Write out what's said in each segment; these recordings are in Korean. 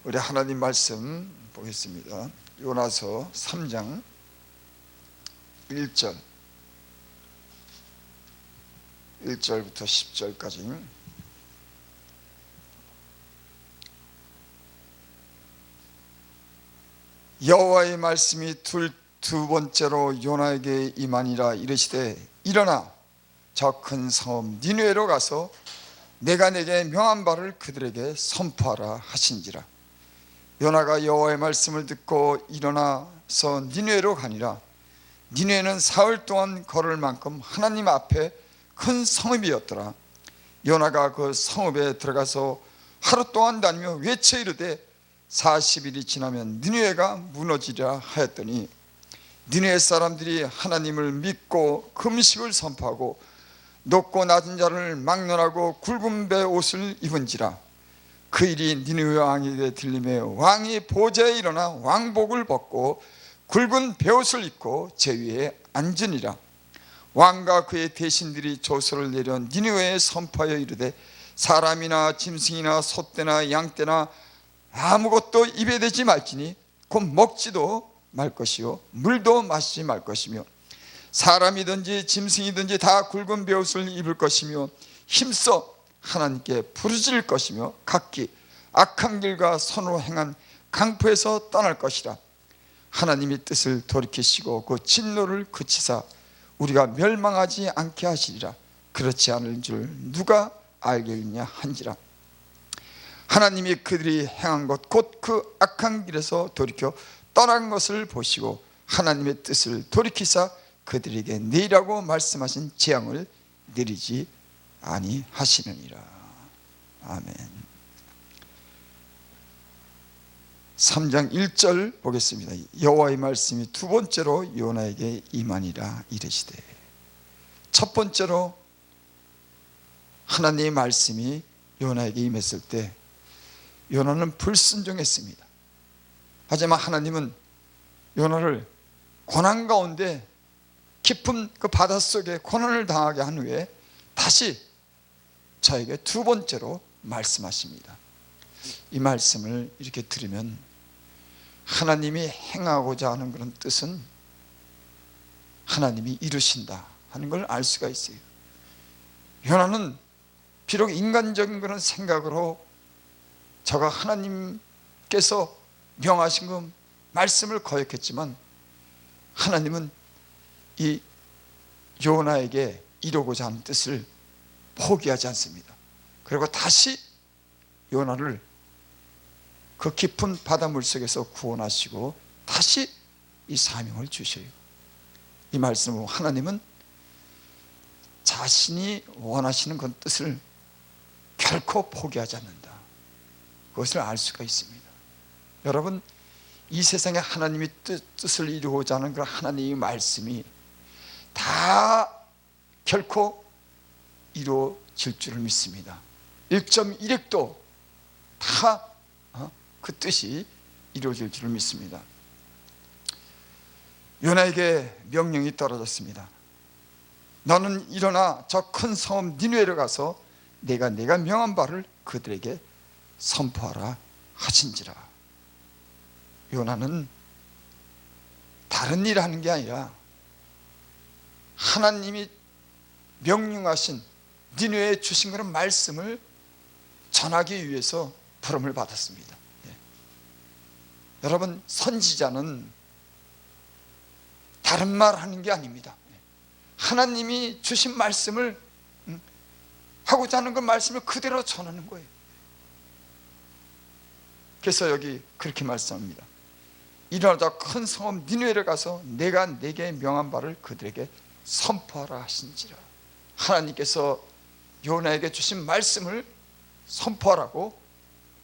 우리 하나님 말씀 보겠습니다. 요나서 3장 1절부터 10절까지. 여호와의 말씀이 두 번째로 요나에게 임하니라. 이르시되 일어나 저 큰 성읍 니느웨로 가서 내가 내게 명한 바를 그들에게 선포하라 하신지라. 요나가 여호와의 말씀을 듣고 일어나서 니느웨로 가니라. 니느웨는 사흘 동안 걸을 만큼 하나님 앞에 큰 성읍이었더라. 요나가 그 성읍에 들어가서 하루 동안 다니며 외쳐 이르되 40일이 지나면 니느웨가 무너지리라 하였더니 니느웨 사람들이 하나님을 믿고 금식을 선포하고 높고 낮은 자를 막론하고 굵은 배 옷을 입은지라. 그 일이 니느웨 왕에게 들림에 왕이 보좌에 일어나 왕복을 벗고 굵은 베옷을 입고 제 위에 앉으니라. 왕과 그의 대신들이 조서를 내려 니느웨에 선포하여 이르되 사람이나 짐승이나 소떼나 양떼나 아무것도 입에 대지 말지니 곧 먹지도 말 것이요 물도 마시지 말 것이며 사람이든지 짐승이든지 다 굵은 베옷을 입을 것이며 힘써 하나님께 부르짖을 것이며 각기 악한 길과 선으로 행한 강포에서 떠날 것이라. 하나님이 뜻을 돌이키시고 그 진노를 그치사 우리가 멸망하지 않게 하시리라. 그렇지 않을 줄 누가 알겠느냐 한지라. 하나님이 그들이 행한 것 곧 그 악한 길에서 돌이켜 떠난 것을 보시고 하나님의 뜻을 돌이키사 그들에게 내리라고 말씀하신 재앙을 내리지 아니하시느니라. 아멘. 3장 1절 보겠습니다. 여호와의 말씀이 두 번째로 요나에게 임하니라. 이르시되. 첫 번째로 하나님의 말씀이 요나에게 임했을 때 요나는 불순종했습니다. 하지만 하나님은 요나를 고난 가운데 깊은 그 바닷속에 고난을 당하게 한 후에 다시 저에게 두 번째로 말씀하십니다. 이 말씀을 이렇게 들으면 하나님이 행하고자 하는 그런 뜻은 하나님이 이루신다 하는 걸 알 수가 있어요. 요나는 비록 인간적인 그런 생각으로 저가 하나님께서 명하신 그 말씀을 거역했지만 하나님은 이 요나에게 이루고자 하는 뜻을 포기하지 않습니다. 그리고 다시 요나를 그 깊은 바닷물 속에서 구원하시고 다시 이 사명을 주셔요. 이 말씀은 하나님은 자신이 원하시는 그 뜻을 결코 포기하지 않는다. 그것을 알 수가 있습니다. 여러분, 이 세상에 하나님이 뜻을 이루고자 하는 그 하나님의 말씀이 다 결코 이루어질 줄을 믿습니다. 1.1핵도 다 그 뜻이 이루어질 줄을 믿습니다. 요나에게 명령이 떨어졌습니다. 너는 일어나 저 큰 성읍 니느웨로 가서 내가 명한 바를 그들에게 선포하라 하신지라. 요나는 다른 일을 하는 게 아니라 하나님이 명령하신 니느웨에 주신 그런 말씀을 전하기 위해서 부름을 받았습니다. 여러분, 선지자는 다른 말 하는 게 아닙니다. 하나님이 주신 말씀을 하고자 하는 그 말씀을 그대로 전하는 거예요. 그래서 여기 그렇게 말씀합니다. 일어나자 큰 성읍 니느웨를 가서 내가 내게 명한 바를 그들에게 선포하라 하신지라. 하나님께서 요나에게 주신 말씀을 선포하라고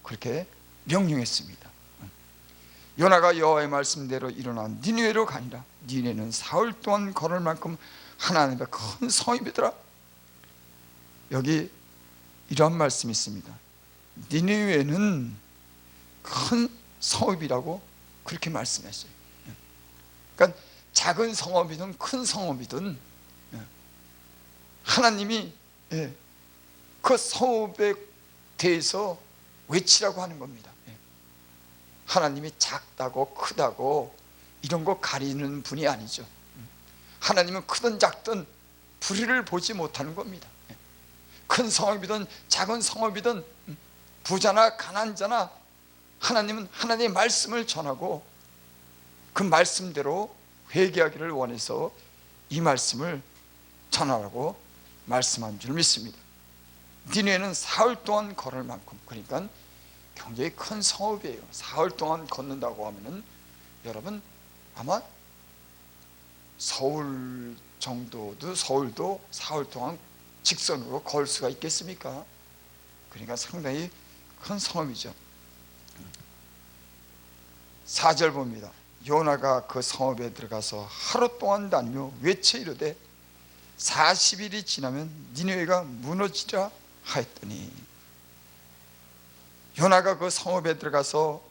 그렇게 명령했습니다. 요나가 여호와의 말씀대로 일어나 니느웨로 가니라. 니느웨는 사흘 동안 걸을 만큼 하나님의 큰 성읍이더라. 여기 이런 말씀이 있습니다. 니느웨는 큰 성읍이라고 그렇게 말씀했어요. 그러니까 작은 성읍이든 큰 성읍이든 하나님이 그 성읍에 대해서 외치라고 하는 겁니다. 하나님이 작다고 크다고 이런 거 가리는 분이 아니죠. 하나님은 크든 작든 불의를 보지 못하는 겁니다. 큰 성읍이든 작은 성읍이든 부자나 가난자나 하나님은 하나님의 말씀을 전하고 그 말씀대로 회개하기를 원해서 이 말씀을 전하라고 말씀한 줄 믿습니다. 니느웨는 사흘 동안 걸을 만큼, 그러니까 굉장히 큰 성읍이에요. 사흘 동안 걷는다고 하면은 여러분 아마 서울 정도도, 서울도 사흘 동안 직선으로 걸 수가 있겠습니까? 그러니까 상당히 큰 성읍이죠. 4절 봅니다. 요나가 그 성읍에 들어가서 하루 동안 다니며 외쳐 이르되 40일이 지나면 니느웨가 무너지리라 하였더니, 요나가 그 성읍에 들어가서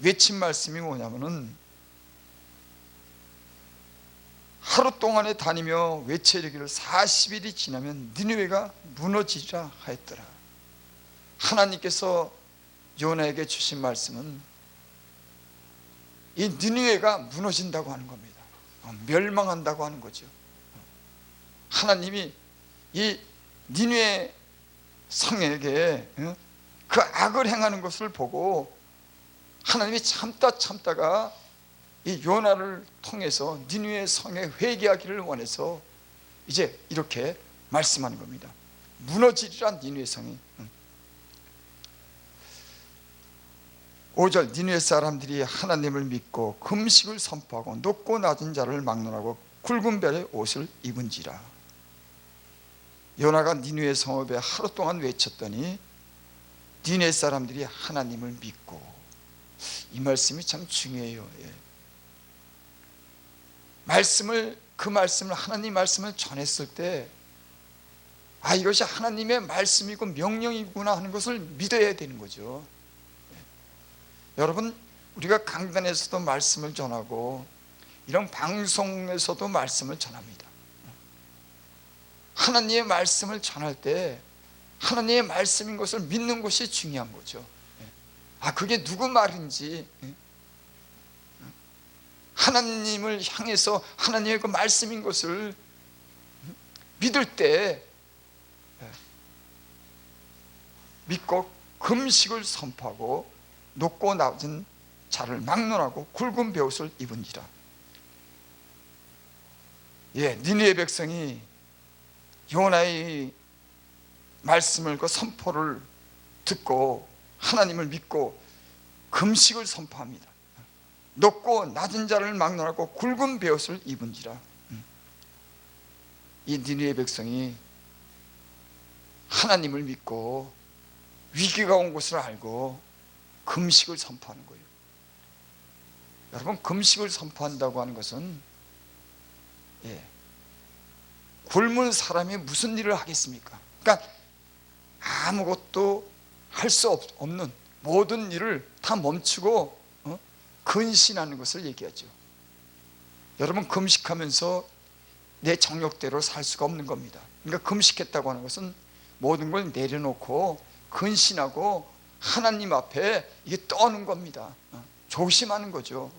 외친 말씀이 뭐냐면은 하루 동안에 다니며 외쳐 이르기를 40일이 지나면 니느웨가 무너지리라 하였더라. 하나님께서 요나에게 주신 말씀은 이 니느웨가 무너진다고 하는 겁니다. 멸망한다고 하는 거죠. 하나님이 이 니느웨 성에게 그 악을 행하는 것을 보고 하나님이 참다가 이 요나를 통해서 니느웨 성에 회개하기를 원해서 이제 이렇게 말씀하는 겁니다. 무너지리라 니느웨 성이. 5절 니느웨 사람들이 하나님을 믿고 금식을 선포하고 높고 낮은 자를 막론하고 굵은 별의 옷을 입은지라. 요나가 니느웨 성읍에 하루 동안 외쳤더니 니느웨 사람들이 하나님을 믿고, 이 말씀이 참 중요해요. 그 말씀을 하나님 말씀을 전했을 때 이것이 하나님의 말씀이고 명령이구나 하는 것을 믿어야 되는 거죠. 여러분, 우리가 강단에서도 말씀을 전하고 이런 방송에서도 말씀을 전합니다. 하나님의 말씀을 전할 때 하나님의 말씀인 것을 믿는 것이 중요한 거죠. 그게 누구 말인지, 하나님을 향해서 하나님의 그 말씀인 것을 믿을 때 믿고 금식을 선포하고 높고 낮은 자를 막론하고 굵은 베옷을 입은지라. 니느웨 백성이 요나의 말씀을, 그 선포를 듣고 하나님을 믿고 금식을 선포합니다. 높고 낮은 자를 막론하고 굵은 베옷을 입은지라. 이 니느웨 백성이 하나님을 믿고 위기가 온 것을 알고 금식을 선포하는 거예요. 여러분, 금식을 선포한다고 하는 것은 굶은 사람이 무슨 일을 하겠습니까? 그러니까 아무것도 할 수 없는 모든 일을 다 멈추고 근신하는 것을 얘기하죠. 여러분, 금식하면서 내 정욕대로 살 수가 없는 겁니다. 그러니까 금식했다고 하는 것은 모든 걸 내려놓고 근신하고 하나님 앞에 이게 떠는 겁니다. 조심하는 거죠.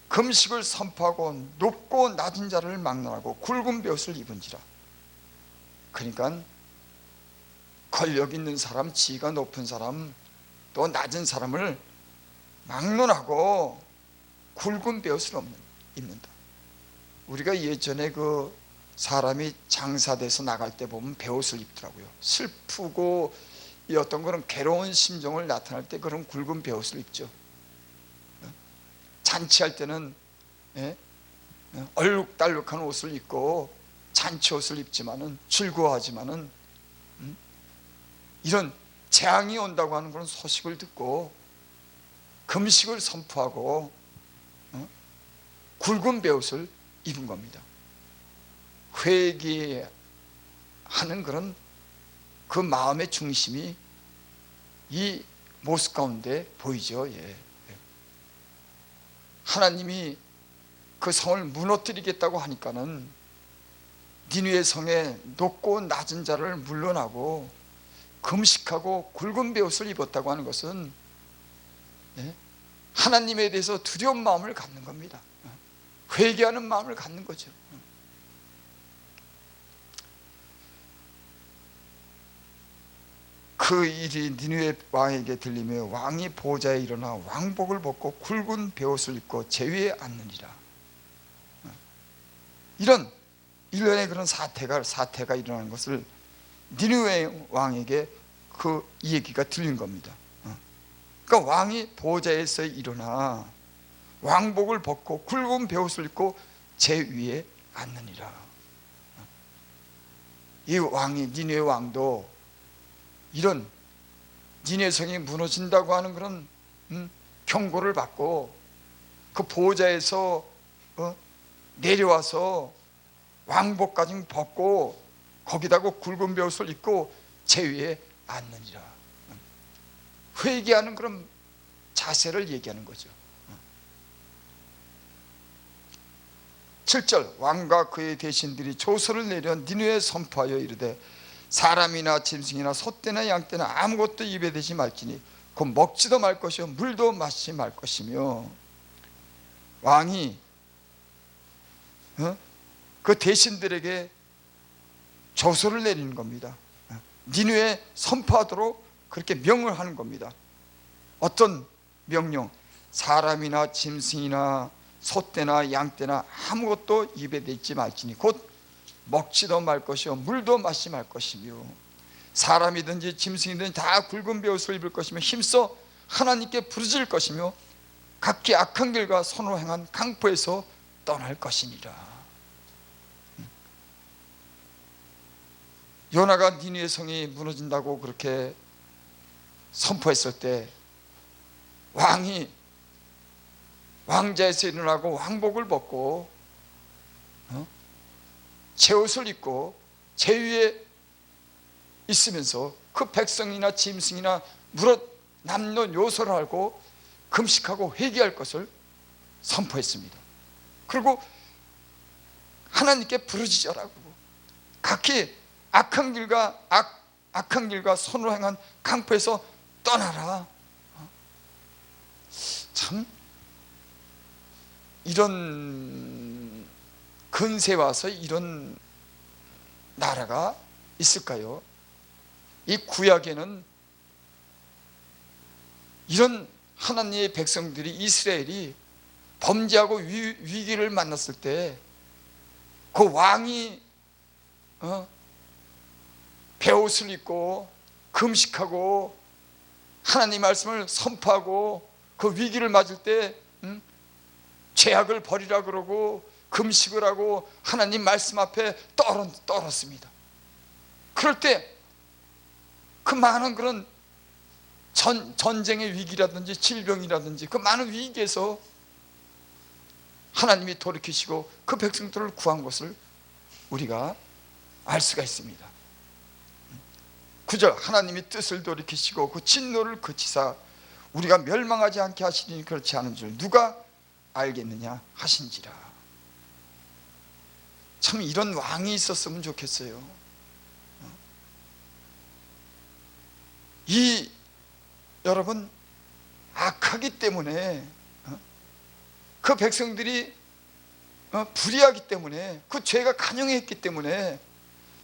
금식을 선포하고 높고 낮은 자를 막론하고 굵은 베옷을 입은지라. 그러니까 권력 있는 사람, 지위가 높은 사람, 또 낮은 사람을 막론하고 굵은 베옷을 입는다. 우리가 예전에 그 사람이 장사돼서 나갈 때 보면 베옷을 입더라고요. 슬프고 이 어떤 그런 괴로운 심정을 나타날 때 그런 굵은 베옷을 입죠. 잔치할 때는 얼룩달룩한 옷을 입고 잔치 옷을 입지만은 즐거워하지만은 이런 재앙이 온다고 하는 그런 소식을 듣고 금식을 선포하고 굵은 베옷을 입은 겁니다. 회개하는 그런 그 마음의 중심이 이 모습 가운데 보이죠. 하나님이 그 성을 무너뜨리겠다고 하니까는 니느웨 성에 높고 낮은 자를 물러나고 금식하고 굵은 베옷을 입었다고 하는 것은 예? 하나님에 대해서 두려운 마음을 갖는 겁니다. 회개하는 마음을 갖는 거죠. 그 일이 니느웨 왕에게 들리며 왕이 보좌에 일어나 왕복을 벗고 굵은 베옷을 입고 제위에 앉느니라. 이런 일련의 그런 사태가 일어나는 것을 니느웨 왕에게 이 얘기가 들린 겁니다. 그러니까 왕이 보좌에서 일어나 왕복을 벗고 굵은 베옷을 입고 제위에 앉느니라. 이 왕이, 니느웨 왕도 이런 니느웨 성이 무너진다고 하는 그런 경고를 받고 그 보좌에서 내려와서 왕복까지 벗고 거기다가 굵은 베옷을 입고 제위에 앉느니라. 회개하는 그런 자세를 얘기하는 거죠. 7절 왕과 그의 대신들이 조서를 내려 니느웨에 선포하여 이르되 사람이나 짐승이나 소떼나 양떼나 아무것도 입에 대지 말지니 곧 먹지도 말 것이요 물도 마시지 말 것이며. 왕이 그 대신들에게 조서를 내리는 겁니다. 니느웨에 선포하도록 그렇게 명을 하는 겁니다. 어떤 명령? 사람이나 짐승이나 소떼나 양떼나 아무것도 입에 대지 말지니 곧 먹지도 말 것이요 물도 마시지 말 것이며 사람이든지 짐승이든지 다 굵은 베옷을 입을 것이며 힘써 하나님께 부르짖을 것이며 각기 악한 길과 선으로 행한 강포에서 떠날 것이니라. 요나가 니느웨 성이 무너진다고 그렇게 선포했을 때 왕이 왕자에서 일어나고 왕복을 벗고 제옷을 입고 제위에 있으면서 그 백성이나 짐승이나 물어 남녀노소를 알고 금식하고 회개할 것을 선포했습니다. 그리고 하나님께 부르짖으라고 각기 악한 길과 선으로 행한 강포에서 떠나라. 참 이런 근세에 와서 이런 나라가 있을까요? 이 구약에는 이런 하나님의 백성들이 이스라엘이 범죄하고 위기를 만났을 때 그 왕이 베옷을 입고 금식하고 하나님 말씀을 선포하고 그 위기를 맞을 때 죄악을 버리라 그러고 금식을 하고 하나님 말씀 앞에 떨었습니다. 그럴 때 그 많은 그런 전쟁의 위기라든지 질병이라든지 그 많은 위기에서 하나님이 돌이키시고 그 백성들을 구한 것을 우리가 알 수가 있습니다. 9절 하나님이 뜻을 돌이키시고 그 진노를 그치사 우리가 멸망하지 않게 하시니 그렇지 않은 줄 누가 알겠느냐 하신지라. 참 이런 왕이 있었으면 좋겠어요. 여러분 악하기 때문에 그 백성들이 불의하기 때문에 그 죄가 간영했기 때문에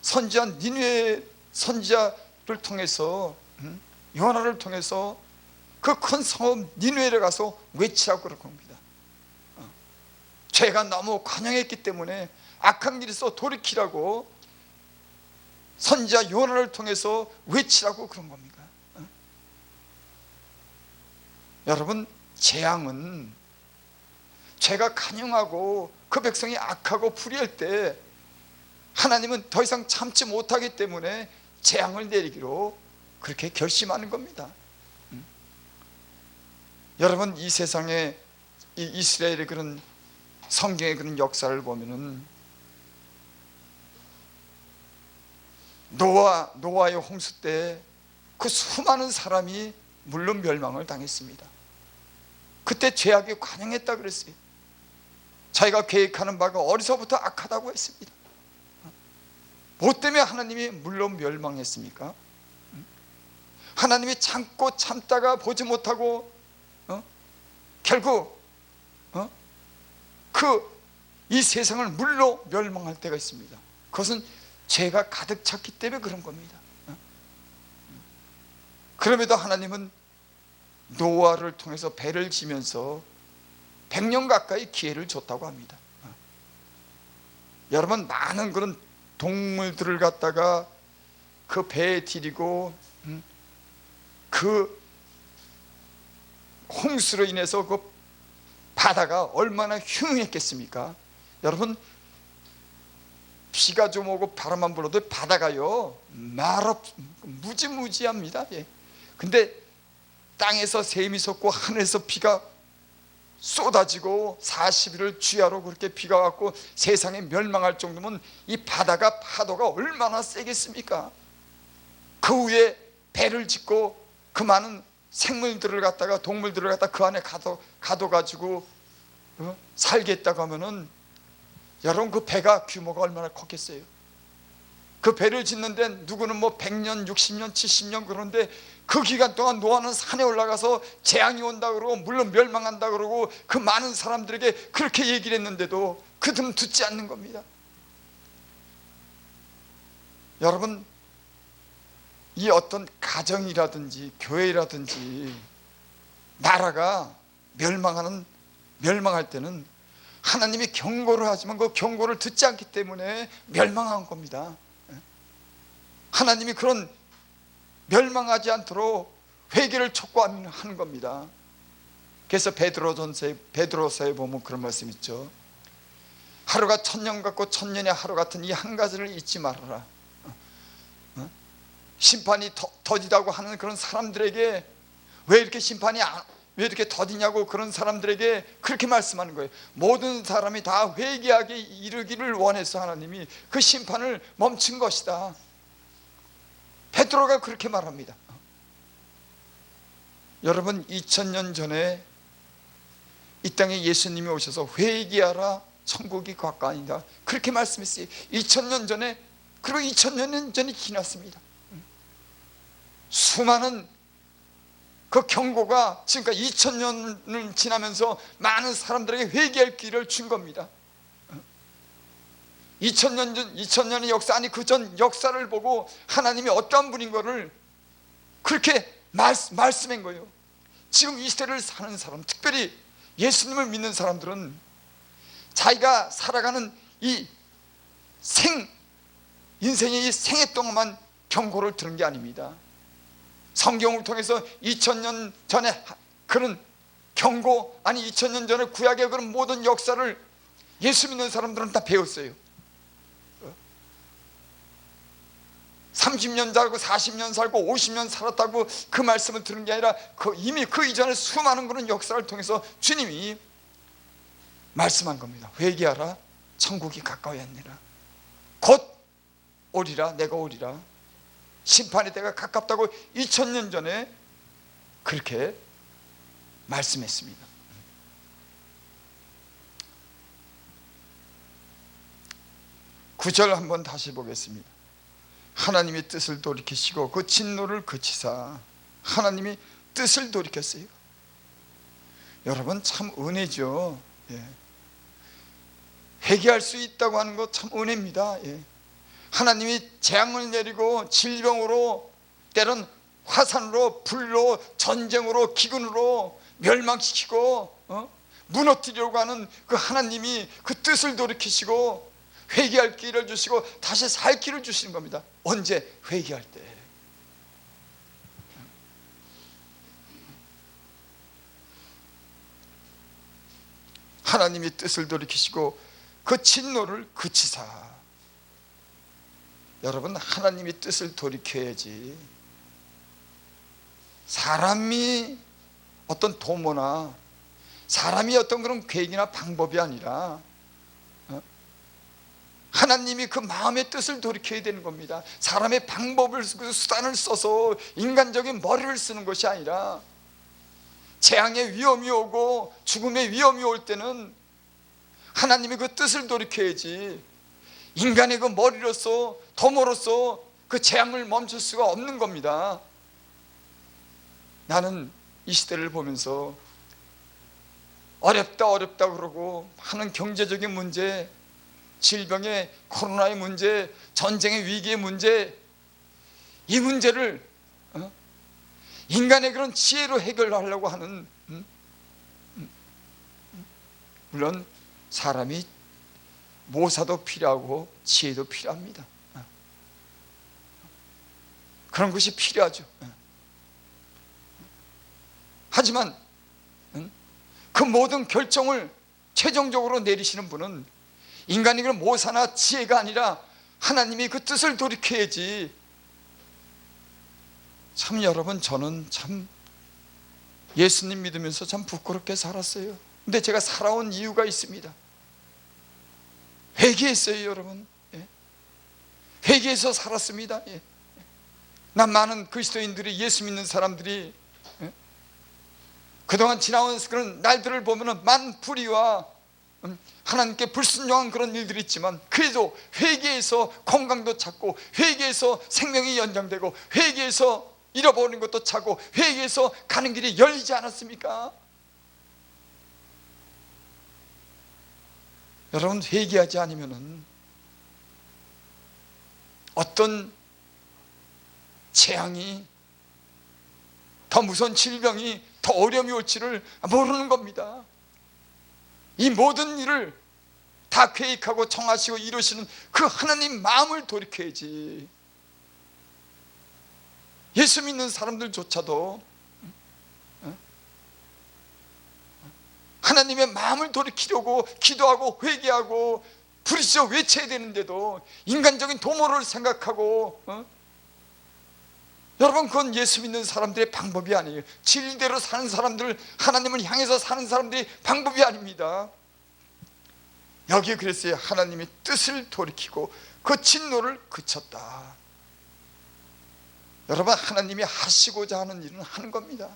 선지자 니느웨 선지자를 통해서 요나를 통해서 그 큰 성읍 니느웨를 가서 외치라고 그럴 겁니다. 죄가 너무 관영했기 때문에 악한 길에서 돌이키라고 선지자 요나를 통해서 외치라고 그런 겁니다. 여러분 재앙은 죄가 간영하고 그 백성이 악하고 불의할 때 하나님은 더 이상 참지 못하기 때문에 재앙을 내리기로 그렇게 결심하는 겁니다. 여러분 이 세상에 이 이스라엘의 그런 성경의 그런 역사를 보면은 노아의 홍수 때 그 수많은 사람이 물론 멸망을 당했습니다. 그때 죄악이 관영했다 그랬어요. 자기가 계획하는 바가 어디서부터 악하다고 했습니다. 뭐 때문에 하나님이 물론 멸망했습니까? 하나님이 참고 참다가 보지 못하고 결국 이 세상을 물로 멸망할 때가 있습니다. 그것은 죄가 가득 찼기 때문에 그런 겁니다. 그럼에도 하나님은 노아를 통해서 배를 지면서 100년 가까이 기회를 줬다고 합니다. 여러분, 많은 그런 동물들을 갖다가 그 배에 들이고 그 홍수로 인해서 그 바다가 얼마나 흉흉했겠습니까? 여러분, 비가 좀 오고 바람만 불어도 바다가요 무지무지합니다. 근데 땅에서 샘이 솟고 하늘에서 비가 쏟아지고 40일을 주야로 그렇게 비가 왔고 세상에 멸망할 정도면 이 바다가 파도가 얼마나 세겠습니까? 그 위에 배를 짓고 그 많은 생물들을 갖다가 동물들을 갖다가 그 안에 가둬가지고 살겠다고 하면은 여러분, 그 배가 규모가 얼마나 컸겠어요? 그 배를 짓는데 누구는 뭐 100년, 60년, 70년 그런데 그 기간 동안 노아는 산에 올라가서 재앙이 온다 그러고 물론 멸망한다 그러고 그 많은 사람들에게 그렇게 얘기를 했는데도 그들은 듣지 않는 겁니다. 여러분, 이 어떤 가정이라든지 교회라든지 나라가 멸망할 때는 하나님이 경고를 하지만 그 경고를 듣지 않기 때문에 멸망한 겁니다. 하나님이 그런 멸망하지 않도록 회개를 촉구하는 겁니다. 그래서 베드로서에 보면 그런 말씀 있죠. 하루가 1000년 같고 1000년의 하루 같은 이 한 가지를 잊지 말아라. 심판이 더디다고 하는 그런 사람들에게 왜 이렇게 더디냐고 그런 사람들에게 그렇게 말씀하는 거예요. 모든 사람이 다 회개하게 이르기를 원해서 하나님이 그 심판을 멈춘 것이다. 베드로가 그렇게 말합니다. 여러분, 2000년 전에 이 땅에 예수님이 오셔서 회개하라, 천국이 가까이다, 그렇게 말씀했어요. 2000년 전에. 그리고 2000년 전이 지났습니다. 수많은 그 경고가 지금까지 2000년을 지나면서 많은 사람들에게 회개할 기회를 준 겁니다. 2000년의 역사, 아니 그 전 역사를 보고 하나님이 어떤 분인 거를 그렇게 말씀한 거예요. 지금 이 시대를 사는 사람, 특별히 예수님을 믿는 사람들은 자기가 살아가는 이 인생의 이 생애 동안만 경고를 들은 게 아닙니다. 성경을 통해서 2000년 전에 그런 경고, 아니 2000년 전에 구약의 그런 모든 역사를 예수 믿는 사람들은 다 배웠어요. 30년 살고 40년 살고 50년 살았다고 그 말씀을 들은 게 아니라 이미 그 이전에 수많은 그런 역사를 통해서 주님이 말씀한 겁니다. 회개하라, 천국이 가까이 왔느니라. 곧 오리라, 내가 오리라. 심판의 때가 가깝다고 2000년 전에 그렇게 말씀했습니다. 9절 한번 다시 보겠습니다. 하나님이 뜻을 돌이키시고 그 진노를 그치사. 하나님이 뜻을 돌이켰어요. 여러분, 참 은혜죠. 회개할 수 있다고 하는 것 참 은혜입니다. 하나님이 재앙을 내리고 질병으로, 때론 화산으로, 불로, 전쟁으로, 기근으로 멸망시키고 무너뜨리려고 하는 그 하나님이 그 뜻을 돌이키시고 회개할 기회를 주시고 다시 살 기회를 주시는 겁니다. 언제? 회개할 때. 하나님이 뜻을 돌이키시고 그 진노를 그치사. 여러분, 하나님이 뜻을 돌이켜야지 사람이 어떤 도모나 사람이 어떤 그런 계획이나 방법이 아니라 하나님이 그 마음의 뜻을 돌이켜야 되는 겁니다. 사람의 방법을, 그 수단을 써서 인간적인 머리를 쓰는 것이 아니라 재앙의 위험이 오고 죽음의 위험이 올 때는 하나님이 그 뜻을 돌이켜야지 인간의 그 머리로서, 도모로서 그 재앙을 멈출 수가 없는 겁니다. 나는 이 시대를 보면서 어렵다 어렵다 그러고 하는 경제적인 문제, 질병의 코로나의 문제, 전쟁의 위기의 문제, 이 문제를 인간의 그런 지혜로 해결하려고 하는, 물론 사람이 모사도 필요하고 지혜도 필요합니다. 그런 것이 필요하죠. 하지만 그 모든 결정을 최종적으로 내리시는 분은 인간의 그런 모사나 지혜가 아니라 하나님이 그 뜻을 돌이켜야지. 참 여러분, 저는 참 예수님 믿으면서 참 부끄럽게 살았어요. 근데 제가 살아온 이유가 있습니다. 회개했어요, 여러분. 회개해서 살았습니다. 난 많은 그리스도인들이, 예수 믿는 사람들이 그동안 지나온 그런 날들을 보면 많은 불의와 하나님께 불순종한 그런 일들이 있지만, 그래도 회개해서 건강도 찾고, 회개해서 생명이 연장되고, 회개해서 잃어버린 것도 찾고, 회개해서 가는 길이 열리지 않았습니까? 여러분, 회개하지 않으면 어떤 재앙이, 더 무서운 질병이, 더 어려움이 올지를 모르는 겁니다. 이 모든 일을 다 계획하고 정하시고 이루시는 그 하나님 마음을 돌이켜야지. 예수 믿는 사람들조차도 하나님의 마음을 돌이키려고 기도하고 회개하고 부르짖어 외쳐야 되는데도 인간적인 도모를 생각하고, 여러분, 그건 예수 믿는 사람들의 방법이 아니에요. 진리대로 사는 사람들, 하나님을 향해서 사는 사람들의 방법이 아닙니다. 여기에 그랬어요. 하나님의 뜻을 돌이키고 그 진노를 그쳤다. 여러분, 하나님이 하시고자 하는 일은 하는 겁니다.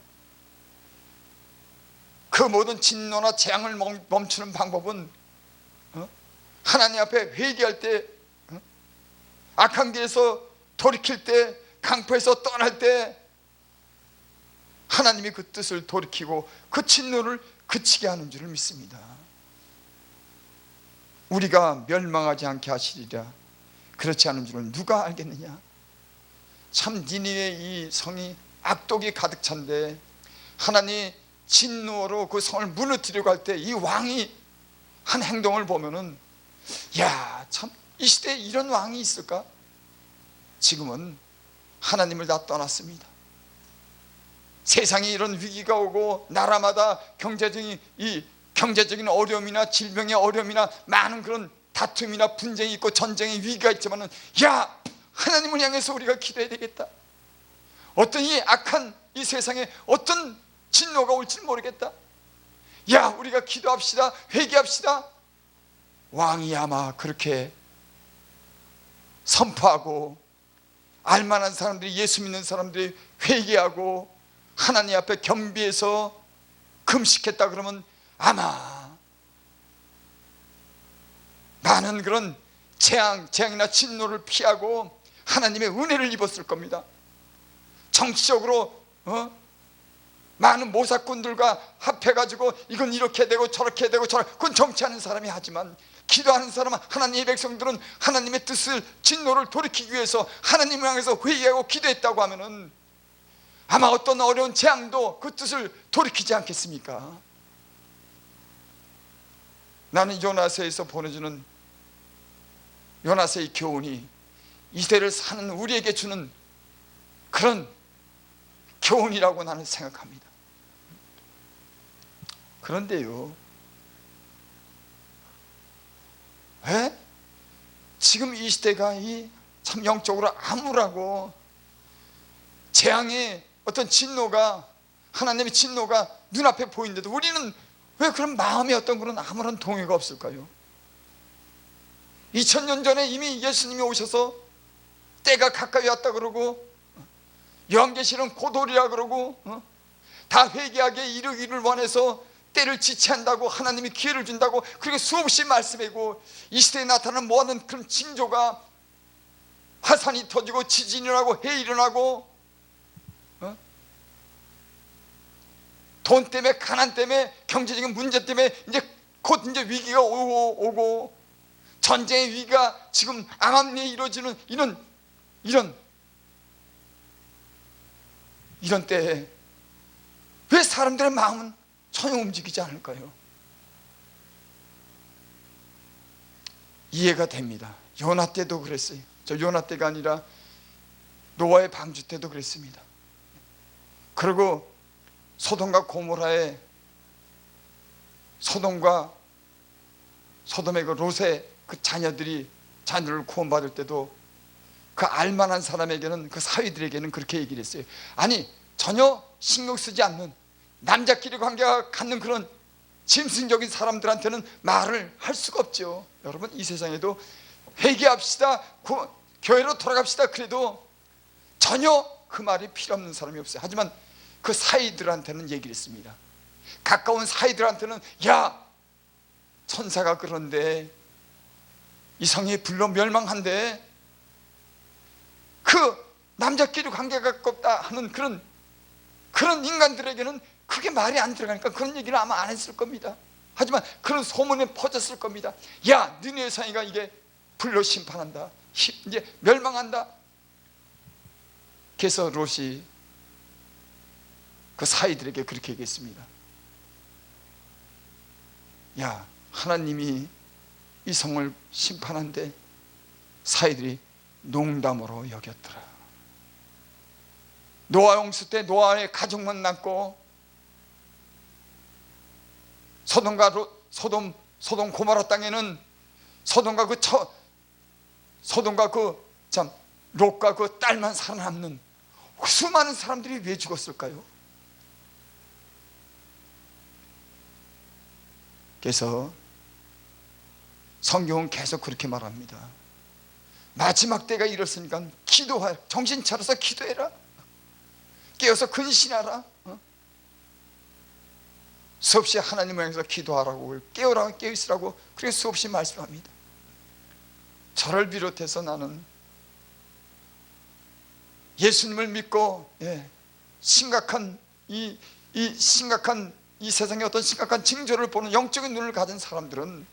그 모든 진노나 재앙을 멈추는 방법은 하나님 앞에 회개할 때, 악한 길에서 돌이킬 때, 강포에서 떠날 때 하나님이 그 뜻을 돌이키고 그 진노를 그치게 하는 줄을 믿습니다. 우리가 멸망하지 않게 하시리라. 그렇지 않은 줄을 누가 알겠느냐. 참 니느웨 이 성이 악독이 가득 찬데 하나님 진노로 그 성을 무너뜨리려고 할 때 이 왕이 한 행동을 보면은, 야, 참 이 시대에 이런 왕이 있을까? 지금은 하나님을 다 떠났습니다. 세상에 이런 위기가 오고 나라마다 경제적인 어려움이나 질병의 어려움이나 많은 그런 다툼이나 분쟁이 있고 전쟁의 위기가 있지만은, 야, 하나님을 향해서 우리가 기도해야 되겠다. 어떤 이 악한 이 세상에 어떤 진노가 올지 모르겠다. 야, 우리가 기도합시다. 회개합시다. 왕이 아마 그렇게 선포하고, 알만한 사람들이, 예수 믿는 사람들이 회개하고 하나님 앞에 겸비해서 금식했다 그러면 아마 많은 그런 재앙이나 진노를 피하고 하나님의 은혜를 입었을 겁니다. 정치적으로 많은 모사꾼들과 합해가지고 이건 이렇게 되고 저렇게 되고 그건 정치하는 사람이 하지만, 기도하는 사람은, 하나님의 백성들은 하나님의 뜻을, 진노를 돌이키기 위해서 하나님을 향해서 회개하고 기도했다고 하면은 아마 어떤 어려운 재앙도 그 뜻을 돌이키지 않겠습니까? 나는 요나서에서 보내주는 요나서의 교훈이 이 시대를 사는 우리에게 주는 그런 교훈이라고 나는 생각합니다. 그런데요, 왜 지금 이 시대가 참 영적으로 암울하고 재앙의 어떤 진노가, 하나님의 진노가 눈앞에 보이는데도 우리는 왜 그런 마음의 어떤 그런 아무런 동요가 없을까요? 2000년 전에 이미 예수님이 오셔서 때가 가까이 왔다 그러고, 요한계시는 고돌이라 그러고, 다 회개하게 이르기를 원해서 때를 지체한다고 하나님이 기회를 준다고 그렇게 수없이 말씀하고, 이 시대에 나타나는 모든 그런 징조가 화산이 터지고 지진이 일어나고 해일이 일어나고 돈 때문에, 가난 때문에 경제적인 문제 때문에 이제 곧 이제 위기가 오고 전쟁의 위기가 지금 암암리에 이루어지는 이런 때에 왜 사람들의 마음은 전혀 움직이지 않을까요? 이해가 됩니다. 요나 때도 그랬어요. 저 요나 때가 아니라 노아의 방주 때도 그랬습니다. 그리고 소돔과 고모라의 소돔의 그 롯의 그 자녀를 구원받을 때도 그 알만한 사람에게는, 그 사위들에게는 그렇게 얘기를 했어요. 아니, 전혀 신경 쓰지 않는, 남자끼리 관계가 갖는 그런 짐승적인 사람들한테는 말을 할 수가 없죠. 여러분, 이 세상에도 회개합시다, 교회로 돌아갑시다 그래도 전혀 그 말이 필요 없는 사람이 없어요. 하지만 그 사이들한테는 얘기를 했습니다. 가까운 사이들한테는, 야, 천사가 그런데 이 성이 불로 멸망한데 그 남자끼리 관계가 가깝다 하는 그런 인간들에게는 그게 말이 안 들어가니까 그런 얘기를 아마 안 했을 겁니다. 하지만 그런 소문이 퍼졌을 겁니다. 야, 니네 성이가 이게 불로 심판한다, 이제 멸망한다. 그래서 롯이 그 사이들에게 그렇게 얘기했습니다. 야, 하나님이 이 성을 심판한데 사이들이 농담으로 여겼더라. 노아 홍수 때 노아의 가족만 남고 소돔 고모라 땅에는 소돔과 롯과 그 딸만 살아남는 수많은 사람들이 왜 죽었을까요? 그래서 성경은 계속 그렇게 말합니다. 마지막 때가 이렇으니까 기도하라. 정신 차려서 기도해라. 깨어서 근신하라. 수없이 하나님을 향해서 기도하라고, 깨어있으라고 그렇게 수없이 말씀합니다. 저를 비롯해서 나는 예수님을 믿고 심각한 이 세상의 어떤 심각한 징조를 보는 영적인 눈을 가진 사람들은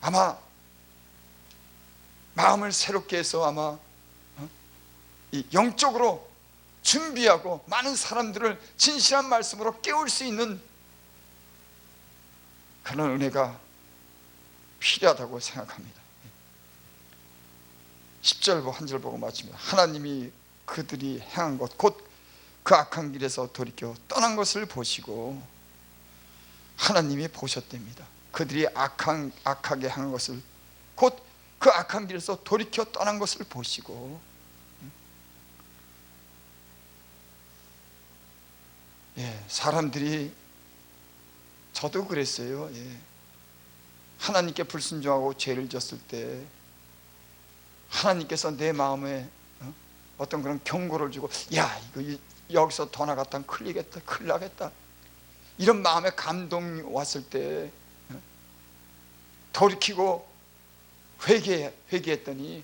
아마 마음을 새롭게 해서 아마 이 영적으로 준비하고 많은 사람들을 진실한 말씀으로 깨울 수 있는 그런 은혜가 필요하다고 생각합니다. 10절 한 절 보고 마칩니다. 하나님이 그들이 행한 것 곧 그 악한 길에서 돌이켜 떠난 것을 보시고, 하나님이 보셨답니다. 그들이 악하게 한 것을, 곧 그 악한 길에서 돌이켜 떠난 것을 보시고, 사람들이, 저도 그랬어요. 하나님께 불순종하고 죄를 졌을 때 하나님께서 내 마음에 어떤 그런 경고를 주고, 야, 이거 여기서 더 나갔다면 큰일 나겠다, 이런 마음의 감동이 왔을 때 돌이키고 회개했더니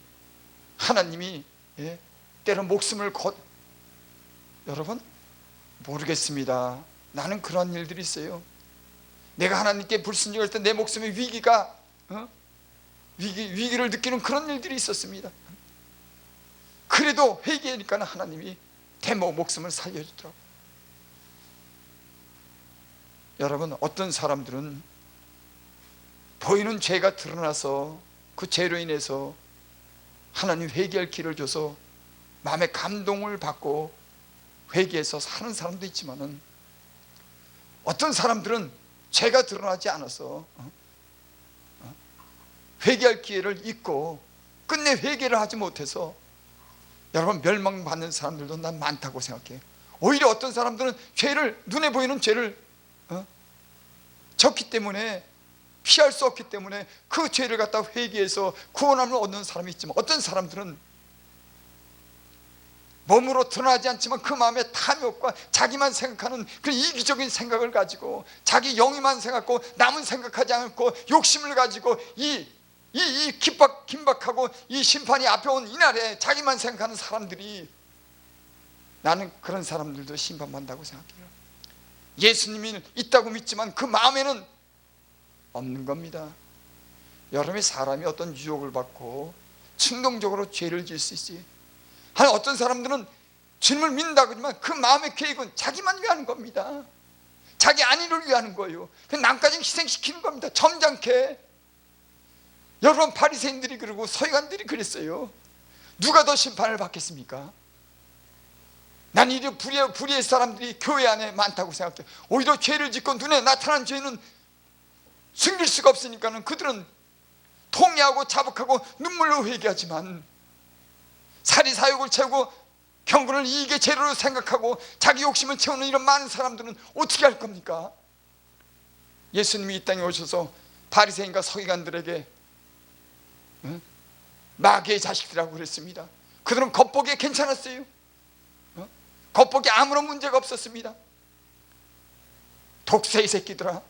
하나님이 때로 목숨을 여러분, 모르겠습니다. 나는 그런 일들이 있어요. 내가 하나님께 불순종할 때 내 목숨의 위기를 느끼는 그런 일들이 있었습니다. 그래도 회개하니까 하나님이 대모 목숨을 살려주더라고요. 여러분, 어떤 사람들은 보이는 죄가 드러나서 그 죄로 인해서 하나님 회개할 길을 줘서 마음의 감동을 받고 회개해서 사는 사람도 있지만은, 어떤 사람들은 죄가 드러나지 않아서 회개할 기회를 잊고 끝내 회개를 하지 못해서 여러분 멸망받는 사람들도 난 많다고 생각해요. 오히려 어떤 사람들은 눈에 보이는 죄를 졌기 때문에, 피할 수 없기 때문에 그 죄를 갖다 회개해서 구원함을 얻는 사람이 있지만, 어떤 사람들은 몸으로 드러나지 않지만 그 마음의 탐욕과 자기만 생각하는 그 이기적인 생각을 가지고, 자기 영이만 생각하고 남은 생각하지 않고 욕심을 가지고 이 긴박하고 이 심판이 앞에 온 이날에 자기만 생각하는 사람들이, 나는 그런 사람들도 심판받는다고 생각해요. 예수님이 있다고 믿지만 그 마음에는 없는 겁니다. 여러분이 사람이 어떤 유혹을 받고 충동적으로 죄를 지을 수 있어요. 아니 어떤 사람들은 주님을 믿는다고 하지만 그 마음의 계획은 자기만 위하는 겁니다. 자기 안위를 위하는 거예요. 남까지 희생시키는 겁니다. 점잖게. 여러분 바리새인들이 그러고 서기관들이 그랬어요. 누가 더 심판을 받겠습니까? 난 이런 불의의 사람들이 교회 안에 많다고 생각해요. 오히려 죄를 짓고 눈에 나타난 죄는 숨길 수가 없으니까 그들은 통회하고 자복하고 눈물로 회개하지만 사리사욕을 채우고 경건을 이익의 재료로 생각하고 자기 욕심을 채우는 이런 많은 사람들은 어떻게 할 겁니까? 예수님이 이 땅에 오셔서 바리새인과 서기관들에게 마귀의 자식들이라고 그랬습니다. 그들은 겉보기에 괜찮았어요. 겉보기에 아무런 문제가 없었습니다. 독세의 새끼들아,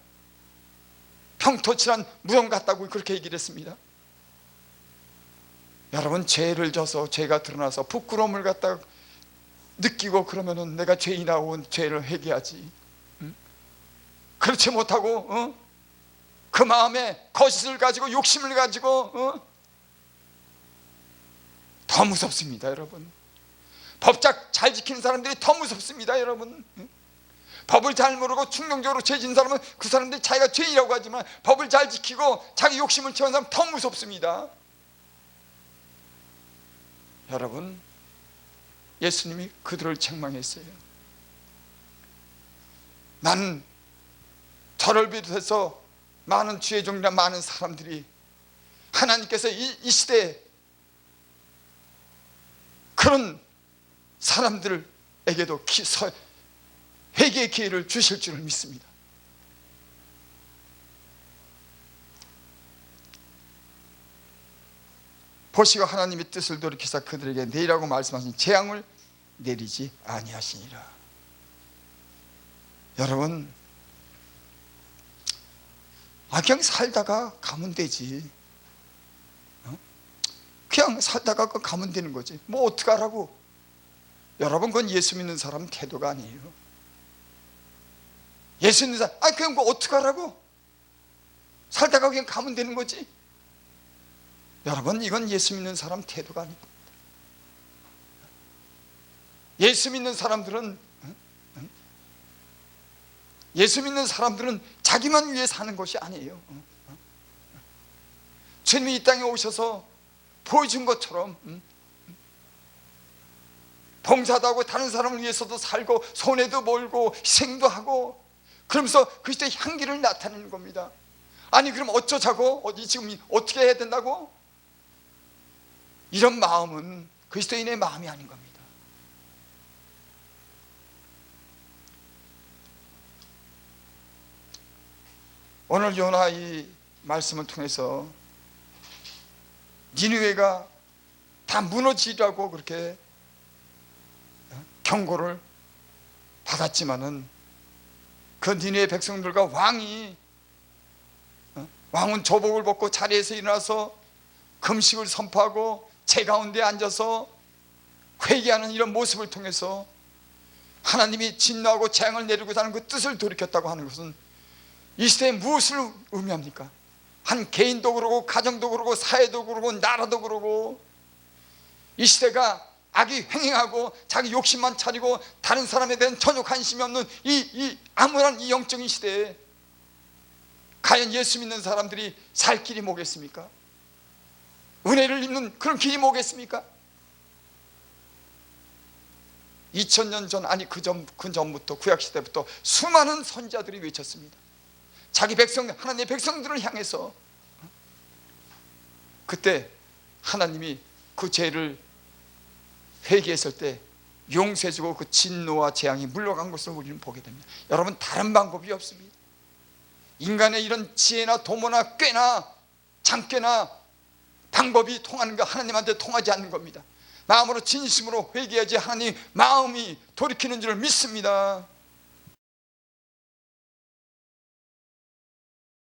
평토칠한 무덤 같다고 그렇게 얘기를 했습니다. 여러분 죄를 져서 죄가 드러나서 부끄러움을 갖다 느끼고 그러면은 내가 죄인하고 죄를 회개하지. 그렇지 못하고 그 마음에 거짓을 가지고 욕심을 가지고 더 무섭습니다. 여러분 법작 잘 지키는 사람들이 더 무섭습니다. 여러분 법을 잘 모르고 충동적으로 죄진 사람은 그 사람들이 자기가 죄인이라고 하지만 법을 잘 지키고 자기 욕심을 채운 사람은 더 무섭습니다. 여러분 예수님이 그들을 책망했어요. 나는 저를 비롯해서 많은 주의 종이나 많은 사람들이 하나님께서 이 시대에 그런 사람들에게도 회개의 기회를 주실 줄을 믿습니다. 보시고 하나님의 뜻을 돌이키사 그들에게 내리라고 말씀하신 재앙을 내리지 아니하시니라. 여러분 그냥 살다가 가면 되지. 그냥 살다가 가면 되는 거지. 뭐 어떡하라고. 여러분 그건 예수 믿는 사람 태도가 아니에요. 예수 믿는 사람 그냥 뭐 어떡하라고. 살다가 그냥 가면 되는 거지. 여러분 이건 예수 믿는 사람 태도가 아닙니다. 예수 믿는 사람들은 자기만 위해 사는 것이 아니에요. 주님이 이 땅에 오셔서 보여준 것처럼 봉사도 하고 다른 사람을 위해서도 살고 손해도 몰고 희생도 하고 그러면서 그 시대의 향기를 나타내는 겁니다. 아니 그럼 어쩌자고? 지금 어떻게 해야 된다고? 이런 마음은 그리스도인의 마음이 아닌 겁니다. 오늘 요나 이 말씀을 통해서 니느웨가 다 무너지라고 그렇게 경고를 받았지만은 그 니느웨 백성들과 왕은 조복을 벗고 자리에서 일어나서 금식을 선포하고 제 가운데 앉아서 회개하는 이런 모습을 통해서 하나님이 진노하고 재앙을 내리고 사는 그 뜻을 돌이켰다고 하는 것은 이 시대에 무엇을 의미합니까? 한 개인도 그러고 가정도 그러고 사회도 그러고 나라도 그러고 이 시대가 악이 횡행하고 자기 욕심만 차리고 다른 사람에 대한 전혀 관심이 없는 이 암울한 이 영적인 시대에 과연 예수 믿는 사람들이 살 길이 뭐겠습니까? 은혜를 입는 그런 길이 뭐겠습니까? 2000년 전 아니 그 전부터 구약시대부터 수많은 선지자들이 외쳤습니다. 자기 백성 하나님의 백성들을 향해서 그때 하나님이 그 죄를 회개했을 때 용서해주고 그 진노와 재앙이 물러간 것을 우리는 보게 됩니다. 여러분 다른 방법이 없습니다. 인간의 이런 지혜나 도모나 꾀나 장꾀나 방법이 통하는 거 하나님한테 통하지 않는 겁니다. 마음으로 진심으로 회개해야지 하나님 마음이 돌이키는 줄 믿습니다.